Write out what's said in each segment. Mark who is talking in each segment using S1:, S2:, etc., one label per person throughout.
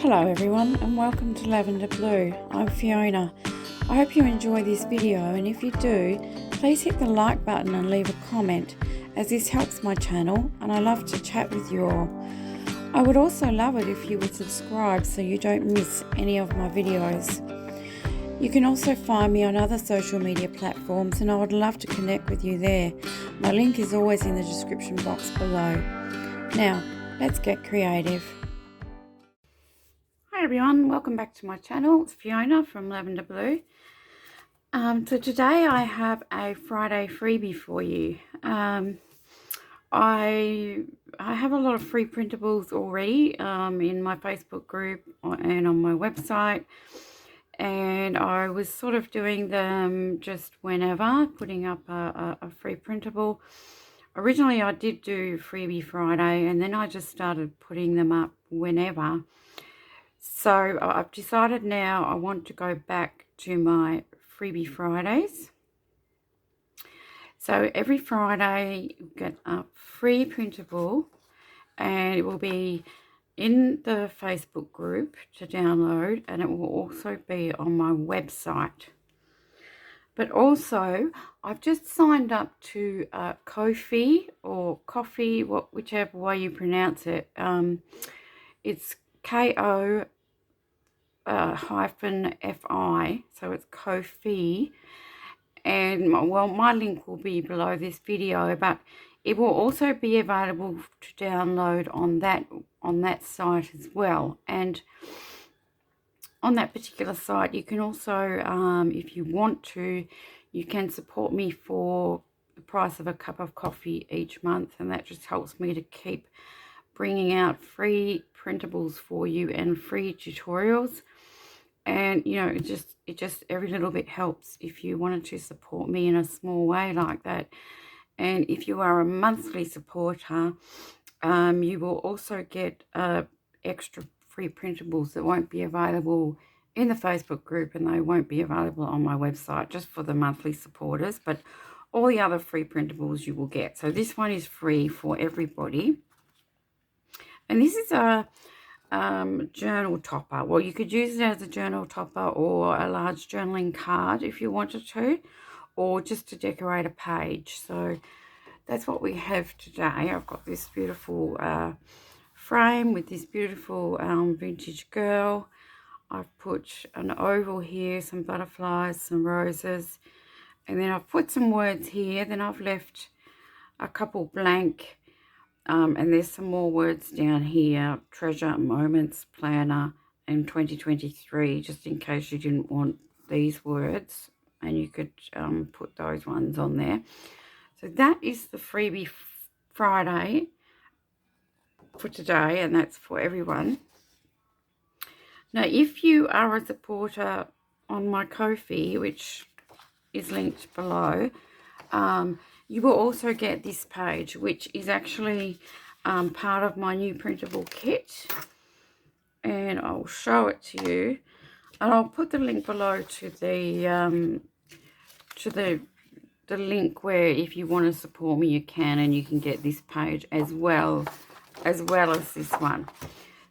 S1: Hello everyone and welcome to Lavender Blue. I'm Fiona. I hope you enjoy this video, and if you do, please hit the like button and leave a comment, as this helps my channel and I love to chat with you all. I would also love it if you would subscribe so you don't miss any of my videos. You can also find me on other social media platforms and I would love to connect with you there. My link is always in the description box below. Now, let's get creative. Hi everyone, welcome back to my channel. It's Fiona from Lavender Blue. So today I have a Friday freebie for you. I have a lot of free printables already in my Facebook group and on my website, and I was sort of doing them just whenever, putting up a free printable. Originally I did do Freebie Friday, and then I just started putting them up whenever. So I've decided now I want to go back to my Freebie Fridays. So every Friday you get a free printable, and it will be in the Facebook group to download, and it will also be on my website. But also I've just signed up to Ko-fi or Coffee, whichever way you pronounce it. It's Ko -fi, so it's Ko-fi, and well, my link will be below this video, but it will also be available to download on that site as well. And on that particular site you can also, if you want to, you can support me for the price of a cup of coffee each month, and that just helps me to keep bringing out free printables for you and free tutorials. And you know, it just every little bit helps if you wanted to support me in a small way like that. And if you are a monthly supporter, you will also get extra free printables that won't be available in the Facebook group, and they won't be available on my website, just for the monthly supporters. But all the other free printables you will get. So this one is free for everybody, and this is a journal topper. Well, you could use it as a journal topper or a large journaling card if you wanted to, or just to decorate a page. So that's what we have today. I've got this beautiful frame with this beautiful vintage girl. I've put an oval here, some butterflies, some roses, and then I've put some words here. Then I've left a couple blank. And there's some more words down here: treasure, moments, planner, and 2023, just in case you didn't want these words, and you could put those ones on there. So that is the Freebie Friday for today, and that's for everyone. Now, if you are a supporter on my Ko-fi, which is linked below, you will also get this page, which is actually part of my new printable kit, and I'll show it to you, and I'll put the link below to the link where, if you want to support me, you can, and you can get this page as well as this one.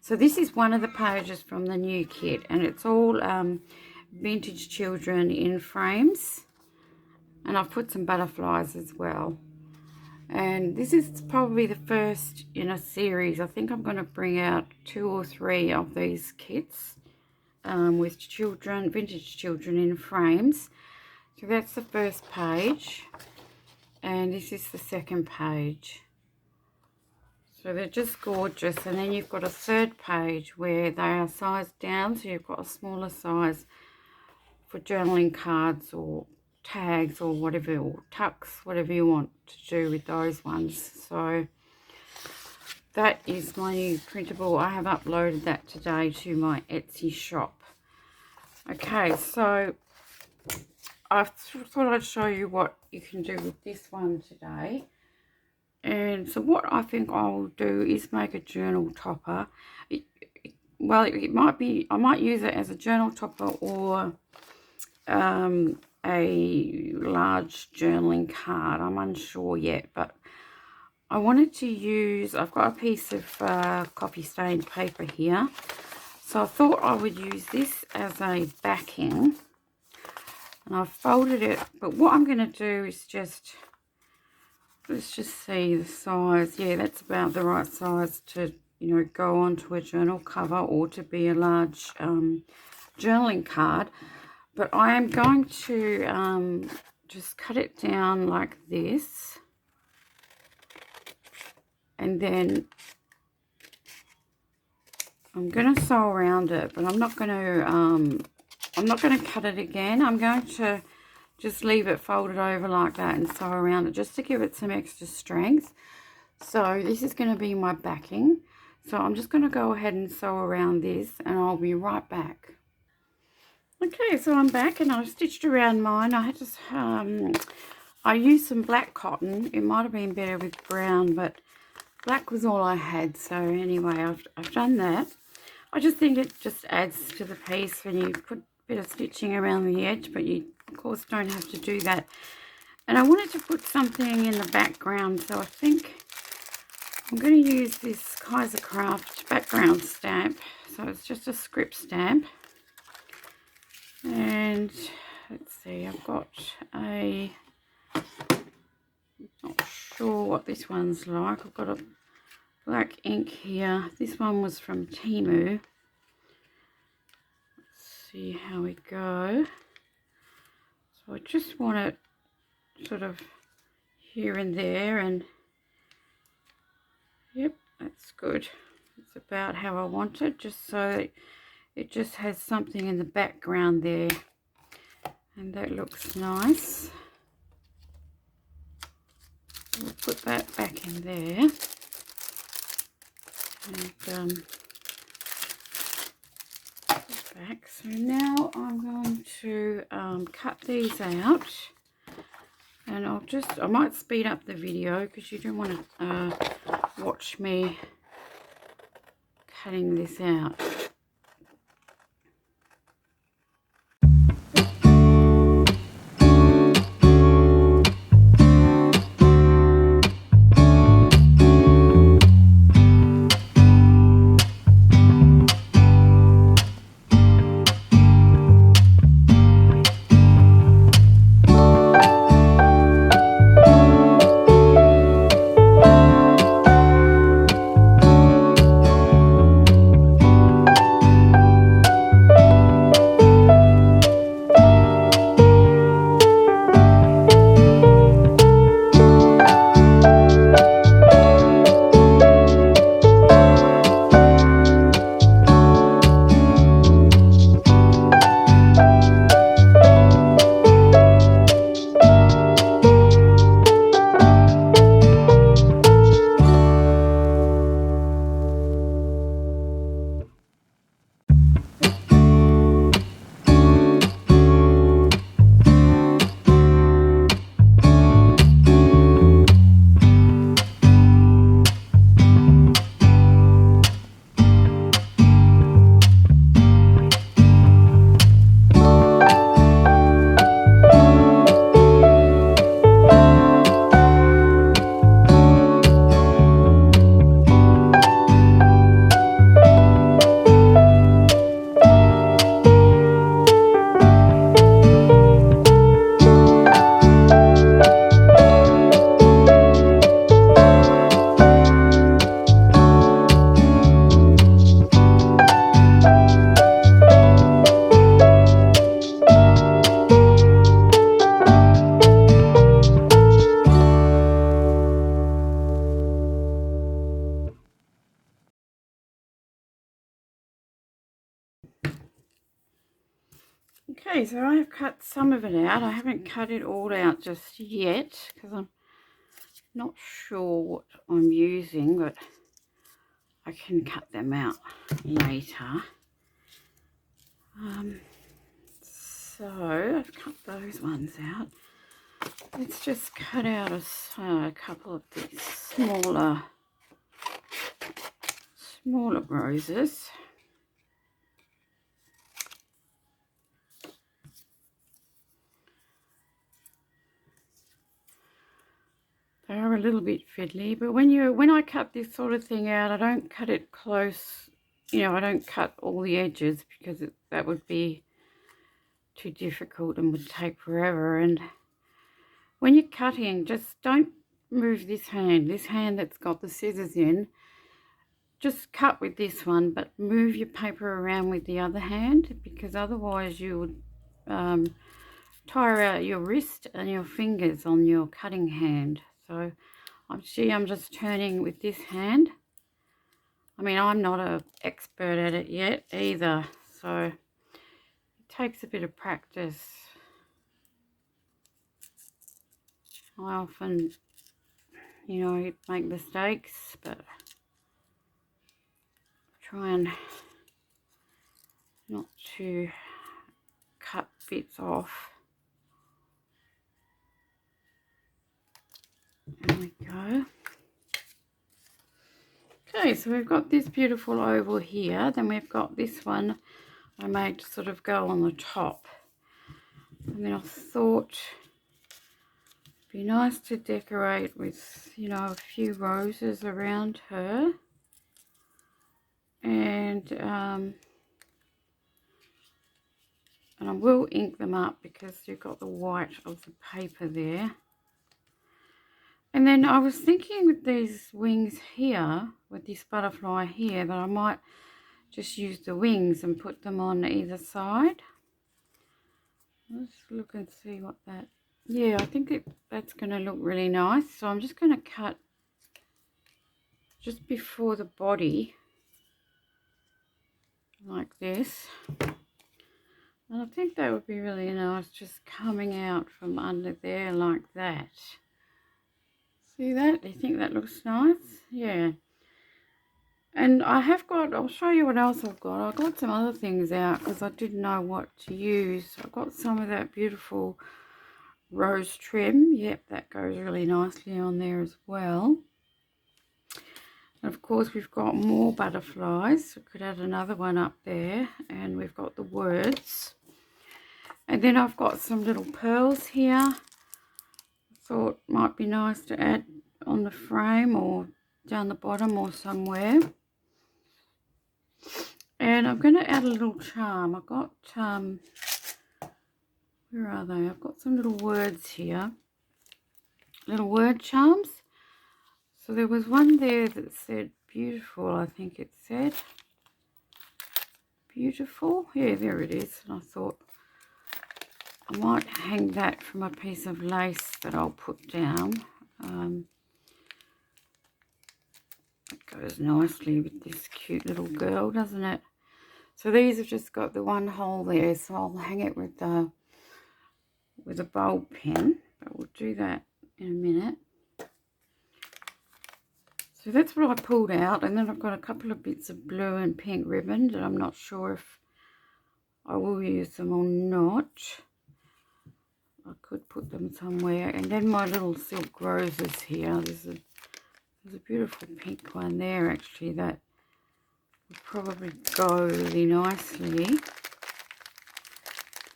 S1: So this is one of the pages from the new kit, and it's all vintage children in frames. And I've put some butterflies as well. And this is probably the first in a series. I think I'm going to bring out 2 or 3 of these kits with children, vintage children in frames. So that's the first page. And this is the second page. So they're just gorgeous. And then you've got a third page where they are sized down. So you've got a smaller size for journaling cards or tags or whatever, or tucks, whatever you want to do with those ones. So that is my new printable. I have uploaded that today to my Etsy shop. Okay, so I thought I'd show you what you can do with this one today. And so what I think I'll do is make a journal topper. Well, it might be, I might use it as a journal topper or a large journaling card. I'm unsure yet, but I wanted to use, I've got a piece of coffee stained paper here, So I thought I would use this as a backing, and I've folded it, but what I'm going to do is just, let's just see the size. Yeah, that's about the right size to, you know, go onto a journal cover or to be a large journaling card. But I am going to just cut it down like this, and then I'm going to sew around it, but I'm not going to cut it again. I'm going to just leave it folded over like that and sew around it just to give it some extra strength. So this is going to be my backing. So I'm just going to go ahead and sew around this, and I'll be right back. Okay, so I'm back and I've stitched around mine. I had to, I used some black cotton. It might have been better with brown, but black was all I had. So anyway, I've done that. I just think it just adds to the piece when you put a bit of stitching around the edge, but you of course don't have to do that. And I wanted to put something in the background, so I think I'm going to use this Kaiser Craft background stamp. So it's just a script stamp. And let's see, I've got a, not sure what this one's like. I've got a black ink here. This one was from Temu. Let's see how we go. So I just want it sort of here and there, and yep, that's good. It's about how I want it, just so it just has something in the background there, and that looks nice. We'll put that back in there, and back. So now I'm going to cut these out, and I might speed up the video because you don't want to watch me cutting this out. Okay, so I have cut some of it out. I haven't cut it all out just yet because I'm not sure what I'm using, but I can cut them out later. So I've cut those ones out. Let's just cut out a couple of these smaller roses. They are a little bit fiddly, but when I cut this sort of thing out, I don't cut it close you know, I don't cut all the edges because that would be too difficult and would take forever. And when you're cutting, just don't move this hand that's got the scissors in. Just cut with this one, but move your paper around with the other hand, because otherwise you would tire out your wrist and your fingers on your cutting hand. So I'm just turning with this hand. I mean, I'm not an expert at it yet either, so it takes a bit of practice. I often, you know, make mistakes, but try and not to cut bits off. There we go. Okay, so we've got this beautiful oval here. Then we've got this one I made to sort of go on the top. And then I thought it'd be nice to decorate with, you know, a few roses around her. And I will ink them up because you've got the white of the paper there. And then I was thinking with these wings here, with this butterfly here, that I might just use the wings and put them on either side. Let's look and see what that... Yeah, I think that's going to look really nice. So I'm just going to cut just before the body, like this. And I think that would be really nice, just coming out from under there like that. See that? Do you think that looks nice? Yeah. And I have got, I'll show you what else I've got. I've got some other things out because I didn't know what to use. I've got some of that beautiful rose trim. Yep, that goes really nicely on there as well. And of course we've got more butterflies. I could add another one up there. And we've got the words. And then I've got some little pearls here. Thought might be nice to add on the frame or down the bottom or somewhere. And I'm going to add a little charm. I've got where are they? I've got some little words here, little word charms. So there was one there that said beautiful, I think it said beautiful. Yeah, there it is. And I thought I might hang that from a piece of lace that I'll put down. It goes nicely with this cute little girl, doesn't it? So these have just got the one hole there, so I'll hang it with a bulb pen, but we'll do that in a minute. So that's what I pulled out, and then I've got a couple of bits of blue and pink ribbon that I'm not sure if I will use them or not. I could put them somewhere. And then my little silk roses here. There's a beautiful pink one there actually that would probably go really nicely.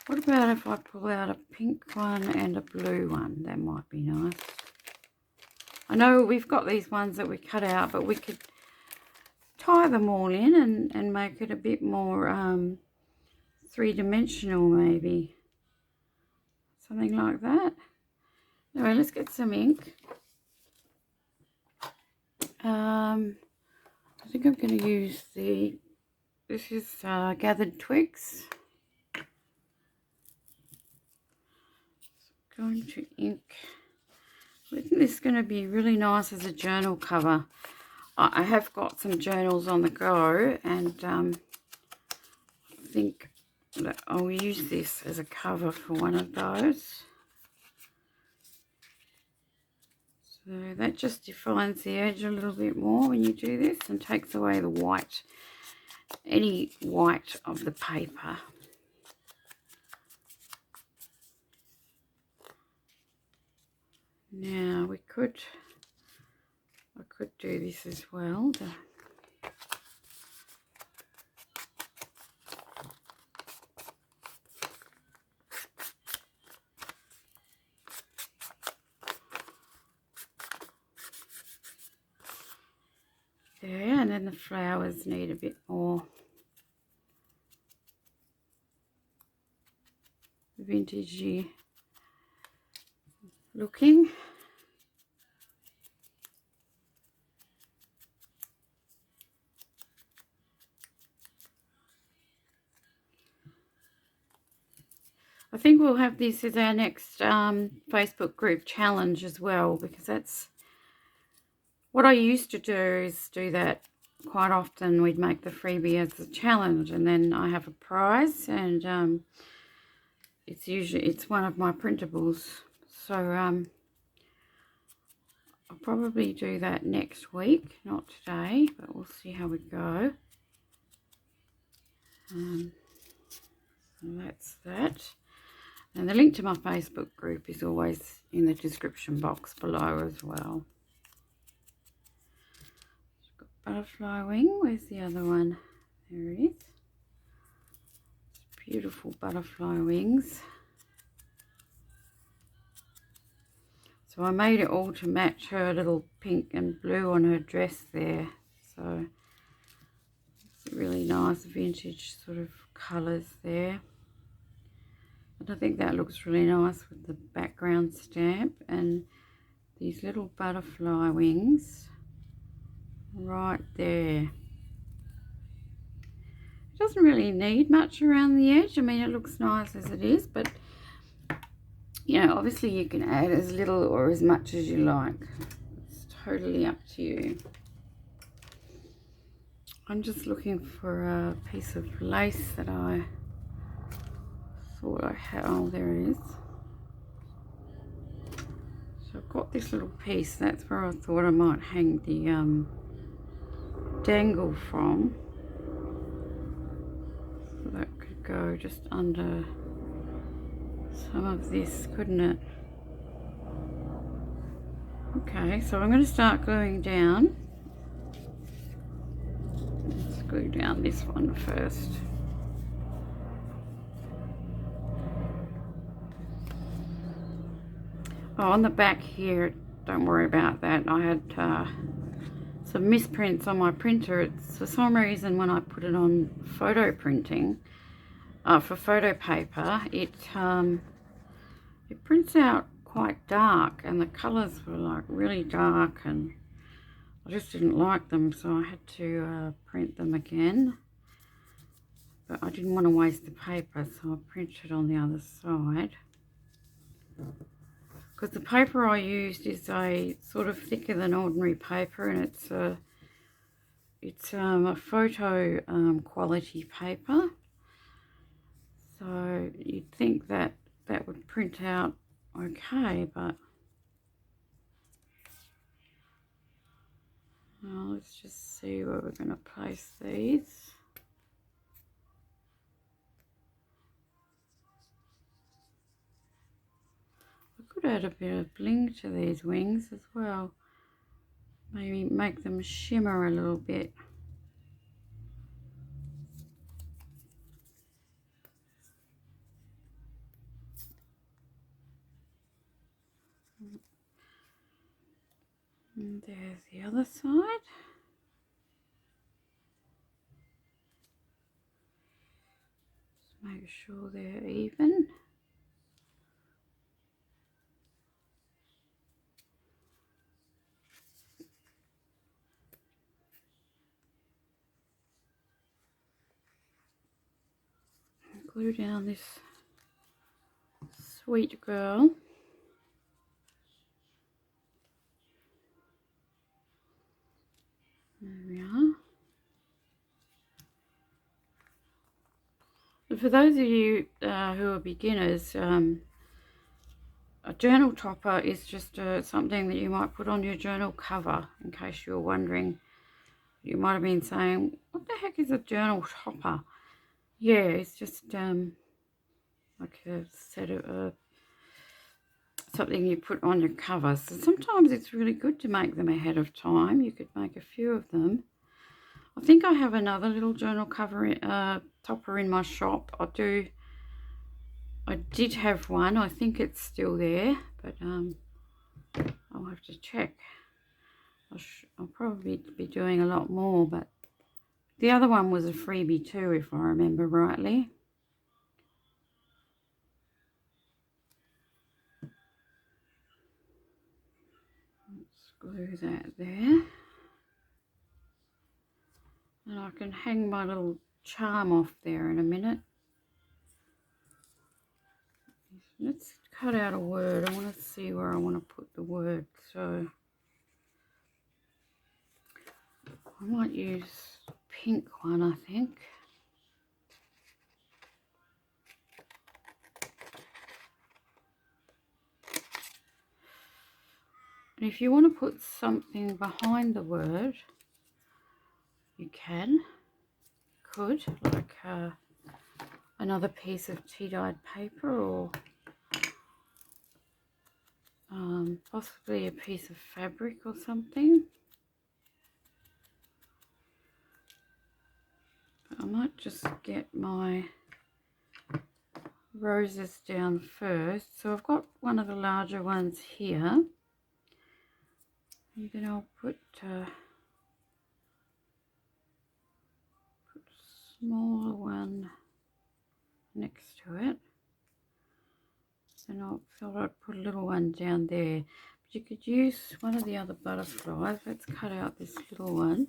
S1: What about if I pull out a pink one and a blue one? That might be nice. I know we've got these ones that we cut out, but we could tie them all in and make it a bit more three-dimensional maybe. Something like that. Anyway, let's get some ink. I think I'm going to use this is Gathered Twigs. So I'm going to ink. I think this is going to be really nice as a journal cover. I have got some journals on the go, and I think that I'll use this as a cover for one of those. So that just defines the edge a little bit more when you do this and takes away the white, any white of the paper. Now I could do this as well. There, and then the flowers need a bit more vintagey looking. I think we'll have this as our next Facebook group challenge as well, because that's what I used to do, is do that quite often. We'd make the freebie as a challenge, and then I have a prize, and it's one of my printables. So I'll probably do that next week, not today, but we'll see how we go. So that's that. And the link to my Facebook group is always in the description box below as well. Got butterfly wing. Where's the other one? There it is. It's beautiful butterfly wings. So I made it all to match her little pink and blue on her dress there. So it's really nice vintage sort of colours there. And I think that looks really nice with the background stamp and these little butterfly wings right there. It doesn't really need much around the edge. I mean, it looks nice as it is, but you know, obviously you can add as little or as much as you like. It's totally up to you. I'm just looking for a piece of lace that I thought I had. Oh, there it is. So I've got this little piece. That's where I thought I might hang the dangle from. So that could go just under some of this, couldn't it? Okay, so I'm going to start gluing down. Let's glue down this one first. Oh, on the back here, don't worry about that. I had some misprints on my printer. It's for some reason when I put it on photo printing, for photo paper, it prints out quite dark, and the colours were like really dark, and I just didn't like them, so I had to print them again. But I didn't want to waste the paper, so I printed on the other side. Because the paper I used is a sort of thicker than ordinary paper, and it's a photo quality paper. So you'd think that that would print out okay, but well, let's just see where we're going to place these. I could add a bit of bling to these wings as well. Maybe make them shimmer a little bit. And there's the other side. Just make sure they're even. Glue down this sweet girl. There we are. And for those of you who are beginners, a journal topper is just something that you might put on your journal cover, in case you're wondering. You might have been saying, what the heck is a journal topper? Yeah, it's just like a set of something you put on your cover. So sometimes it's really good to make them ahead of time. You could make a few of them. I think I have another little journal cover topper in my shop. I did have one. I think it's still there, but I'll have to check. I'll probably be doing a lot more, but the other one was a freebie too, if I remember rightly. Let's glue that there. And I can hang my little charm off there in a minute. Let's cut out a word. I want to see where I want to put the word. So I might use pink one, I think. And if you want to put something behind the word, you could, like another piece of tea-dyed paper, or possibly a piece of fabric or something. I might just get my roses down first. So I've got one of the larger ones here, and then I'll put a smaller one next to it. And I thought I'd put a little one down there. But you could use one of the other butterflies. Let's cut out this little one.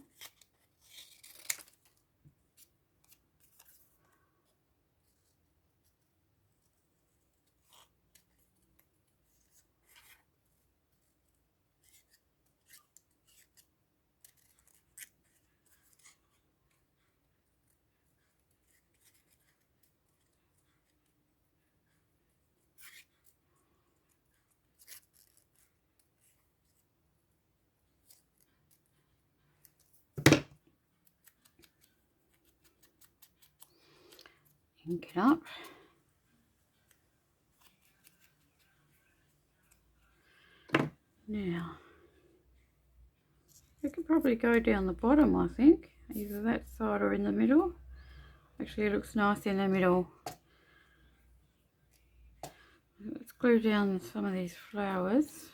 S1: Ink it up. Now, we could probably go down the bottom, I think, either that side or in the middle. Actually, it looks nice in the middle. Let's glue down some of these flowers.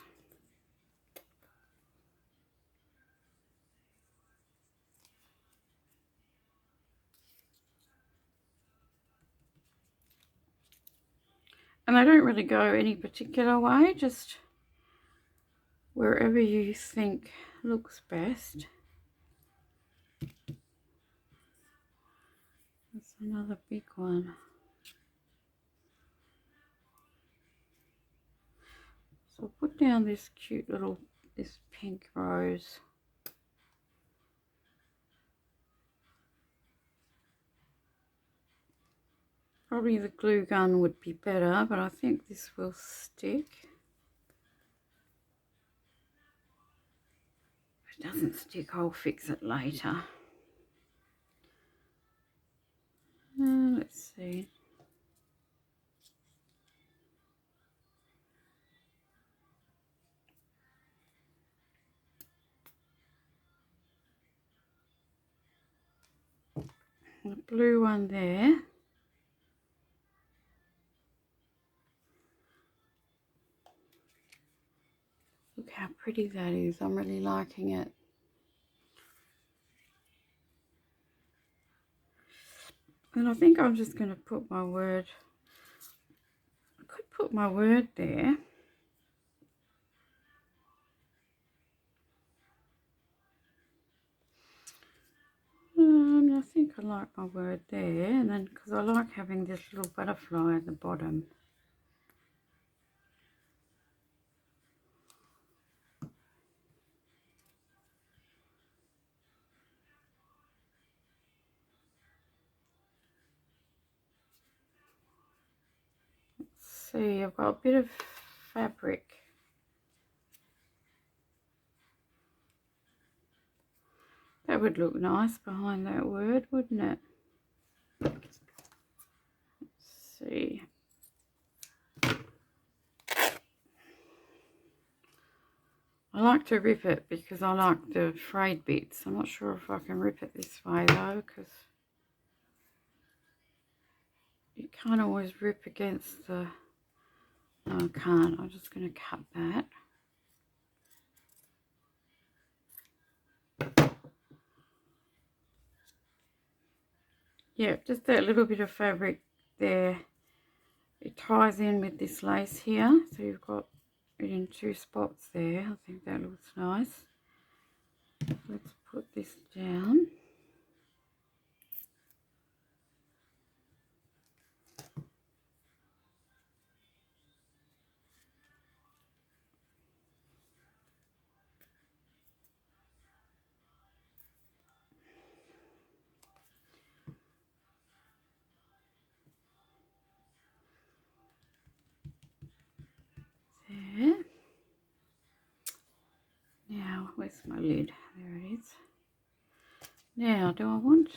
S1: And they don't really go any particular way, just wherever you think looks best. That's another big one. So I'll put down this cute little, this pink rose. Probably the glue gun would be better, but I think this will stick. If it doesn't stick, I'll fix it later. Let's see. The blue one there. Look how pretty that is. I'm really liking it. And I think I'm just going to put my word. I could put my word there. I think I like my word there, and then because I like having this little butterfly at the bottom. Let's see, I've got a bit of fabric. That would look nice behind that word, wouldn't it? Let's see. I like to rip it because I like the frayed bits. I'm not sure if I can rip it this way though, because you can't always rip against the... No, I can't. I'm just going to cut that. yeah, just that little bit of fabric there. It ties in with this lace here, so you've got it in 2 spots there. I think that looks nice. Let's put this down. There. Now, where's my lid? There it is. Now, do I want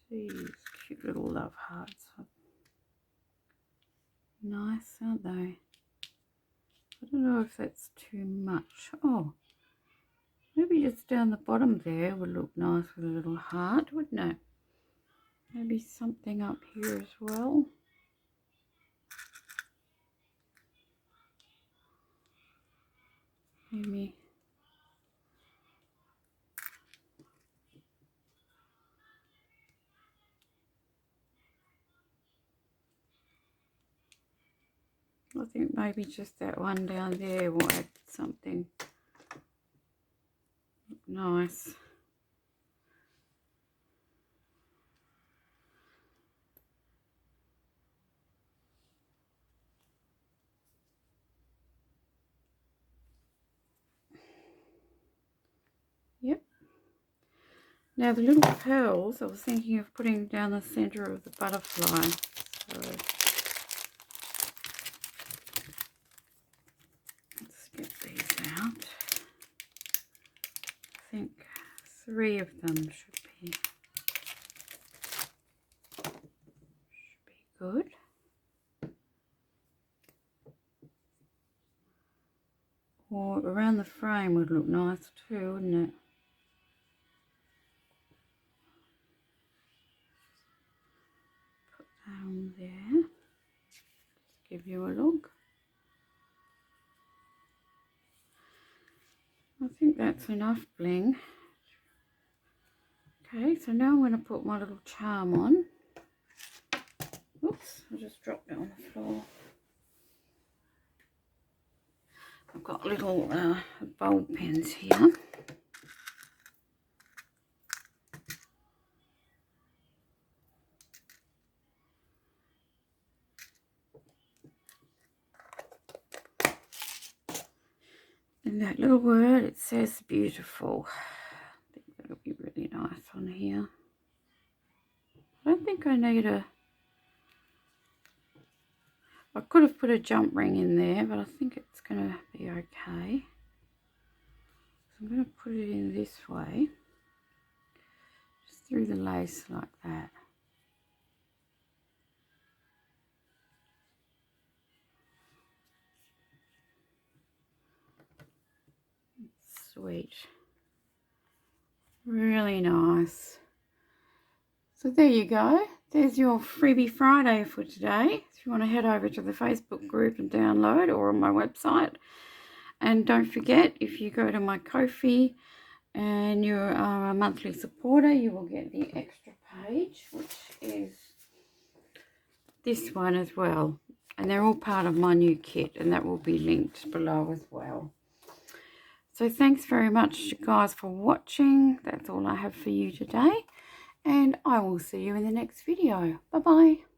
S1: these cute little love hearts? Nice, aren't they? I don't know if that's too much. Oh, maybe just down the bottom there would look nice with a little heart, wouldn't it? Maybe something up here as well. Maybe. I think maybe just that one down there will add something nice. Yep. Now the little pearls, I was thinking of putting down the center of the butterfly. So let's get these out. I think 3 of them should be good. Or around the frame would look nice too, wouldn't it? Put that on there. Just give you a look. I think that's enough bling. Okay, so now I'm going to put my little charm on. Oops, I just dropped it on the floor. I've got little bulb pens here. And that little word, it says beautiful. I think that'll be really nice on here. I don't think I need a... I could have put a jump ring in there, but I think it's going to be okay. So I'm going to put it in this way. Just through the lace like that. Sweet. Really nice. So there you go. There's your Freebie Friday for today. If you want to head over to the Facebook group and download, or on my website. And don't forget, if you go to my Ko-fi and you're a monthly supporter, you will get the extra page, which is this one as well. And they're all part of my new kit, and that will be linked below as well. So thanks very much, guys, for watching. That's all I have for you today. And I will see you in the next video. Bye-bye.